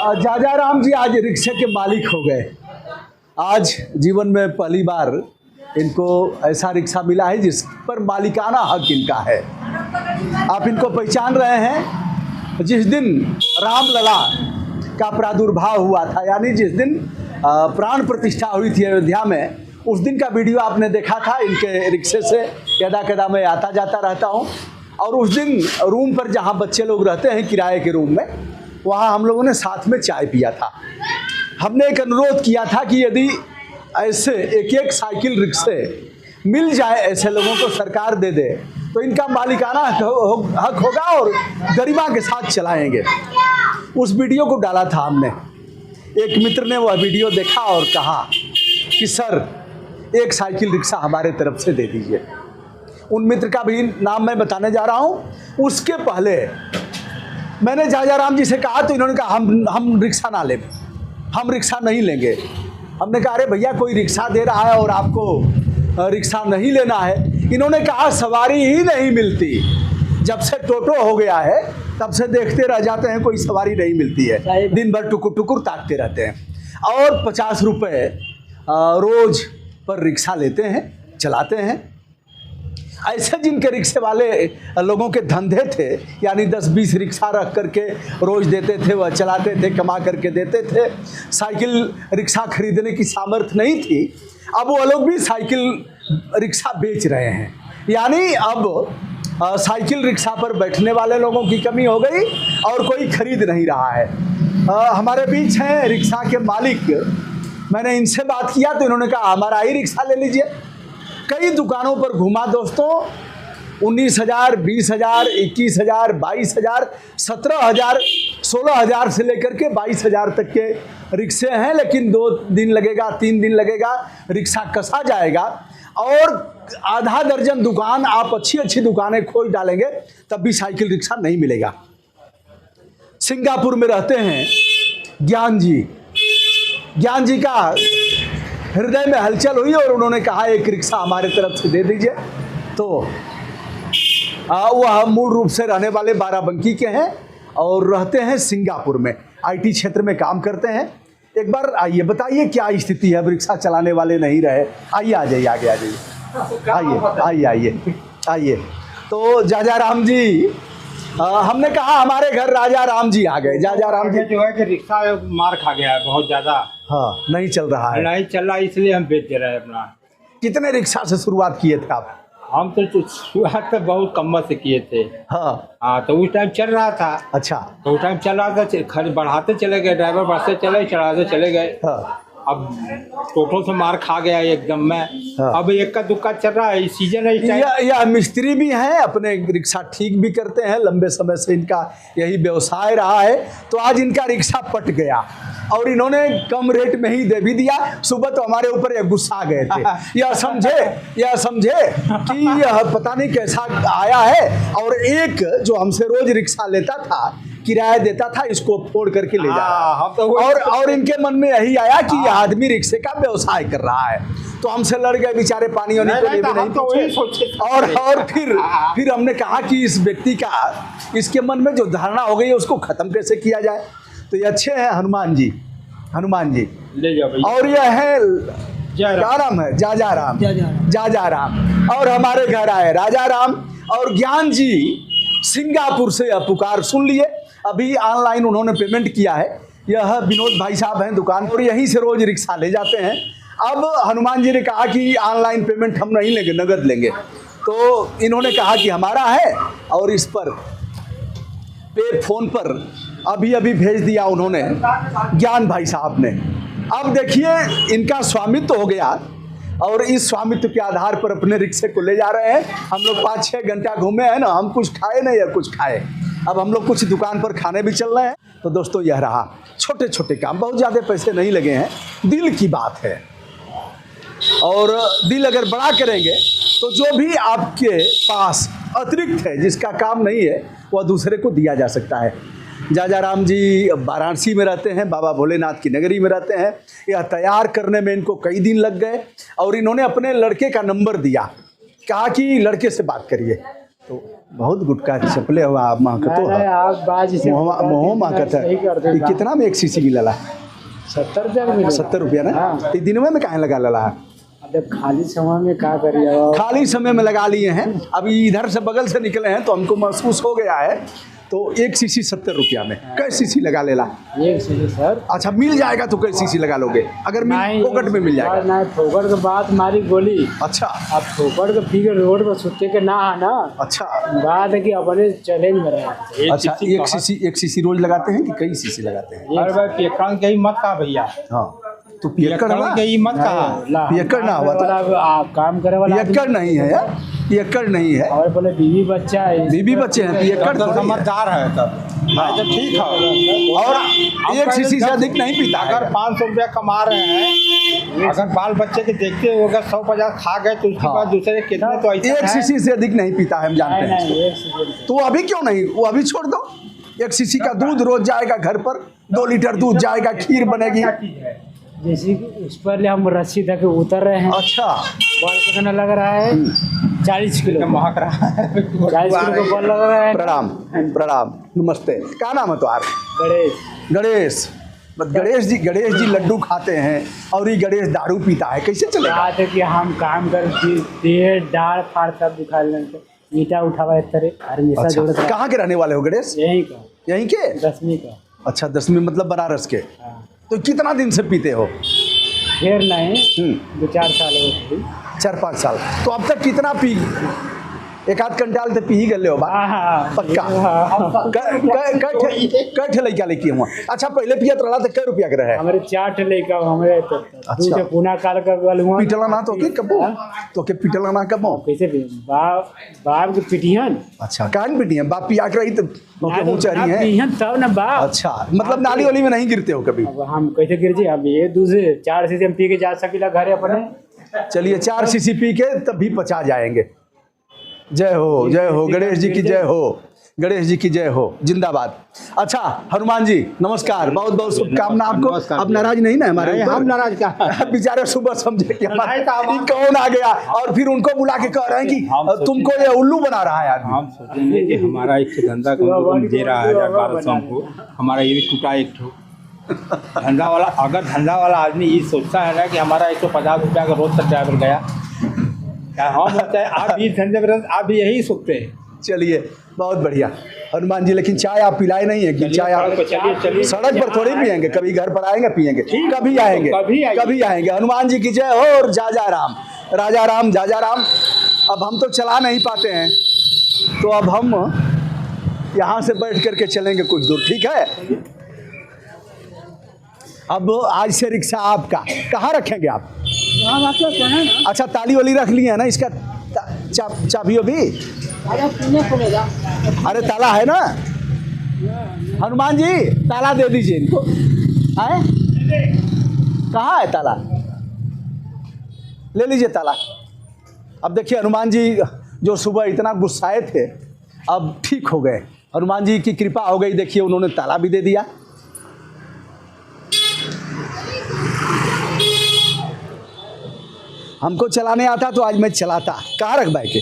जाजाराम जी आज रिक्शे के मालिक हो गए। आज जीवन में पहली बार इनको ऐसा रिक्शा मिला है जिस पर मालिकाना हक इनका है। आप इनको पहचान रहे हैं। जिस दिन रामलला का प्रादुर्भाव हुआ था, यानी जिस दिन प्राण प्रतिष्ठा हुई थी अयोध्या में, उस दिन का वीडियो आपने देखा था। इनके रिक्शे से कदा कदा मैं आता जाता रहता हूँ। और उस दिन रूम पर जहाँ बच्चे लोग रहते हैं किराए के रूम में, वहाँ हम लोगों ने साथ में चाय पिया था। हमने एक अनुरोध किया था कि यदि ऐसे एक एक साइकिल रिक्शे मिल जाए, ऐसे लोगों को सरकार दे दे, तो इनका मालिकाना हक होगा और गरिमा के साथ चलाएंगे। उस वीडियो को डाला था हमने। एक मित्र ने वह वीडियो देखा और कहा कि सर एक साइकिल रिक्शा हमारे तरफ से दे दीजिए। उन मित्र का भी नाम मैं बताने जा रहा हूँ। उसके पहले मैंने जाजाराम जी से कहा तो इन्होंने कहा हम रिक्शा ना लें, हम रिक्शा नहीं लेंगे। हमने कहा अरे भैया कोई रिक्शा दे रहा है और आपको रिक्शा नहीं लेना है। इन्होंने कहा सवारी ही नहीं मिलती। जब से टोटो हो गया है तब से देखते रह जाते हैं, कोई सवारी नहीं मिलती है। दिन भर टुकुर टुकुर ताकते रहते हैं और 50 रुपये रोज पर रिक्शा लेते हैं, चलाते हैं। ऐसे जिनके रिक्शे वाले लोगों के धंधे थे, यानी 10-20 रिक्शा रख करके रोज देते थे, वह चलाते थे, कमा करके देते थे। साइकिल रिक्शा खरीदने की सामर्थ्य नहीं थी। अब वो लोग भी साइकिल रिक्शा बेच रहे हैं, यानी अब साइकिल रिक्शा पर बैठने वाले लोगों की कमी हो गई और कोई खरीद नहीं रहा है। हमारे बीच हैं रिक्शा के मालिक। मैंने इनसे बात किया तो इन्होंने कहा हमारा ही रिक्शा ले लीजिए। कई दुकानों पर घूमा दोस्तों, 19,000, 20,000, 21,000, 22,000, 17,000, 16,000 से लेकर के 22,000 तक के रिक्शे हैं। लेकिन 2 दिन लगेगा, 3 दिन लगेगा, रिक्शा कसा जाएगा। और आधा दर्जन दुकान आप अच्छी दुकानें खोज डालेंगे तब भी साइकिल रिक्शा नहीं मिलेगा। सिंगापुर में रहते हैं ज्ञान जी का हृदय में हलचल हुई और उन्होंने कहा एक रिक्शा हमारे तरफ से दे दीजिए। तो वह मूल रूप से रहने वाले बाराबंकी के हैं और रहते हैं सिंगापुर में, IT क्षेत्र में काम करते हैं। एक बार आइए, बताइए क्या स्थिति है। अब रिक्शा चलाने वाले नहीं रहे। आइए, आ जाइए, आगे आ जाइए, आइए। तो जाजाराम जी, हमने कहा हमारे घर राजा राम जी आ गए। जाजाराम जी जो है कि रिक्शा मार खा गया है बहुत ज्यादा। हाँ, नहीं चल रहा है। नहीं चल रहा, इसलिए हम बेच दे रहे हैं अपना। कितने रिक्शा से शुरुआत किए थे आप? हम तो शुरुआत तो बहुत कम्मत से किए थे। हाँ, तो उस टाइम चल रहा था। अच्छा। तो उस टाइम चल रहा था, खर्च बढ़ाते चले गए, ड्राइवर बढ़ते चले, चढ़ाते चले गए। हाँ। अब टोटो से मार खा गया एकदम में। हाँ। अब एक का दुक्का चल रहा है, सीजन है। या मिस्त्री भी हैं, अपने रिक्शा ठीक भी करते हैं, लंबे समय से इनका यही व्यवसाय रहा है। तो आज इनका रिक्शा पट गया और इन्होंने कम रेट में ही दे भी दिया। सुबह तो हमारे ऊपर ये गुस्सा गए थे। यह समझे कि यह पता नहीं कैसा आया है। और एक जो हमसे रोज रिक्शा लेता था, किराया देता था, इसको फोड़ करके ले जा रहा है। और इनके मन में यही आया कि यह आदमी रिक्शे का व्यवसाय कर रहा है। तो हमसे लड़ गए बेचारे, पानी होने को नहीं सोचे। और फिर हमने कहा कि इस व्यक्ति का, इसके मन में जो धारणा हो गई है उसको खत्म कैसे किया जाए। तो ये अच्छे हैं हनुमान जी ले जाओ। और यह है क्या नाम है, जाजाराम। और हमारे घर आए राजा राम और ज्ञान जी सिंगापुर से। यह पुकार सुन लिए, अभी ऑनलाइन उन्होंने पेमेंट किया है। यह विनोद भाई साहब हैं दुकान पर, यहीं से रोज रिक्शा ले जाते हैं। अब हनुमान जी ने कहा कि ऑनलाइन पेमेंट हम नहीं लेंगे, नगद लेंगे। तो इन्होंने कहा कि हमारा है और इस पर पे फोन पर अभी भेज दिया उन्होंने, ज्ञान भाई साहब ने। अब देखिए इनका स्वामित्व हो गया और इस स्वामित्व के आधार पर अपने रिक्शे को ले जा रहे हैं। हम लोग 5-6 घंटा घूमे हैं ना, हम कुछ खाए नहीं या कुछ खाए। अब हम लोग कुछ दुकान पर खाने भी चल रहे हैं। तो दोस्तों यह रहा छोटे छोटे काम, बहुत ज़्यादा पैसे नहीं लगे हैं, दिल की बात है। और दिल अगर बड़ा करेंगे तो जो भी आपके पास अतिरिक्त है, जिसका काम नहीं है, वह दूसरे को दिया जा सकता है। जाजाराम जी वाराणसी में रहते हैं, बाबा भोलेनाथ की नगरी में रहते हैं। यह तैयार करने में इनको कई दिन लग गए और इन्होंने अपने लड़के का नंबर दिया, कहा कि लड़के से बात करिए। तो बहुत गुटका चपले हुआ आप माँ का तो नहीं, आप बाजी से मोह माँ का था सही कर दे। ये कितना में एक सीसी मिला 70 रुपया का मिलेगा। 70 रुपया ना हाँ। तो दिन में कहाँ लगा लला अब खाली समय में क्या करिए खाली समय में लगा लिए हैं। अभी इधर से बगल से निकले हैं तो हमको महसूस हो गया है। तो एक सीसी 70 रुपया में कै सीसी लगा लेला? एक सीधी सर। अच्छा मिल जाएगा तो कै सीसी लगा लोगे? अगर मिल फोकट में मिल जाएगा? नहीं, फोकट के बात मारी गोली। अच्छा अब फोकट के पी के रोड पर सुते के ना है ना। अच्छा बात है कि अपने चैलेंज में रहे। अच्छा एक सीसी रोज लगाते हैं कि कई सीसी लगाते हैं? अरे भाई पियक्कड़ के ही मत कहा भैया, हाँ तो पियक्कड़ पियक्कड़ के ही मत कहा। पियक्कड़ ना हुआ तो आप काम करे वाला पियक्कड़ नहीं है यार, पियक्कड़ नहीं है। और बोले बीवी बच्चा है। बीबी बच्चे हैं, पियक्कड़ तो थोड़ी है। समझदार है तब। हाँ तो ठीक है। और एक सीसी से अधिक नहीं पीता है। अगर 500 रुपया कमा रहे हैं, अगर बाल बच्चे के देखते हुए अगर 150 खा गए तो उसके हाँ। बाद दूसरे कितने तो ऐसा एक है। सीसी से अधिक नहीं पीता है, हम जानते हैं। नहीं, एक सीधी। तो अभी क्यों नहीं, वो अभी छोड़ दो। एक सीसी का दूध रोज जाएगा घर पर, 2 लीटर दूध जाएगा, खीर बनेगी। जैसे कि उस पर हम रस्सी तक उतर रहे हैं। अच्छा बॉल कितना लग रहा है? 40 किलो। महक रहा है। 40 किलो का बॉल लग रहा है। प्रणाम प्रणाम, नमस्ते। क्या नाम है तुम्हारा? गणेश। गणेश जी लड्डू खाते हैं और ये गणेश दारू पीता है, कैसे चलेगा? बात है कि हम काम कर पेट डाल फाड़ सब दिखा लेते, ईटा उठावा इस तरह हमेशा अच्छा जोड़ता है। कहाँ के रहने वाले हो गणेश? यही का यहीं के? 10वीं का। अच्छा 10वीं मतलब बनारस के। हाँ। तो कितना दिन से पीते हो? फिर नहीं 2-4 साल हो गए। 4-5 साल। तो अब तक कितना पी? 1-8 कंटाल तो पी ही गए हो बा? पक्का? कठ लड़का लेके हुआ? अच्छा पहले पियत रहा तो कै रुपया के रहे? हमारे 4 लड़का हमारे तो अच्छा। से पुना काल का गल हुआ। पिटला ना तो के कबो? तो के पिटला ना कबो? कैसे बाप के पिटियन। अच्छा कान पिटी है बाप पिया के रही तो मुँह चढ़ी है? पिटियन तब ना बाप। अच्छा मतलब नाली वाली में नहीं गिरते हो कभी? अब हम कैसे गिर जी? अब ये दूसरे 4 सीसी हम पी के जा सकेला घरे अपने। चलिए 4 सीसी पी के तब भी पचा जाएंगे। जय हो गणेश जी की जय हो, गणेश जी की जय हो, जिंदाबाद। अच्छा हनुमान जी नमस्कार, बहुत बहुत शुभकामना आपको। अब नाराज नहीं ना हमारे ऊपर? हम नाराज क्या? बेचारे सुबह समझे कि हमारा नहीं, तो कौन आ गया और फिर उनको बुला के कह रहे हैं कि तुमको ये उल्लू बना रहा है आदमी। हम सोचेंगे कि हमारा एक धंधा कम से कम दे रहा है 1200 हमको, हमारा ये भी टूटा एक ठो धंधा वाला। अगर धंधा वाला आदमी ये सोचता है ना कि हमारा 150 रुपया का रोज का ड्राइवर गया, क्या हम होता है आप भी धंधे में आप भी यही सोचते हैं। चलिए बहुत बढ़िया हनुमान जी, लेकिन चाय आप पिलाए नहीं है कि चाय आप चलिए सड़क पर थोड़ी पियेंगे, कभी घर पर आएंगे पियेंगे, कभी आएंगे कभी आएंगे। हनुमान जी की जय हो और जा राम, राजा राम जा राम। अब हम तो चला नहीं पाते हैं तो अब हम यहाँ से बैठ करके चलेंगे कुछ दूर, ठीक है? अब आज से रिक्शा आपका, कहाँ रखेंगे आप? अच्छा ताली वाली रख ली है ना, इसका चाबी भी? अरे ताला है ना? हनुमान जी ताला दे दीजिए इनको। है कहाँ है ताला? ले लीजिए ताला। अब देखिए हनुमान जी जो सुबह इतना गुस्साए थे अब ठीक हो गए, हनुमान जी की कृपा हो गई। देखिए उन्होंने ताला भी दे दिया। हमको चलाने आता तो आज मैं चलाता। कहाँ रख बाइक?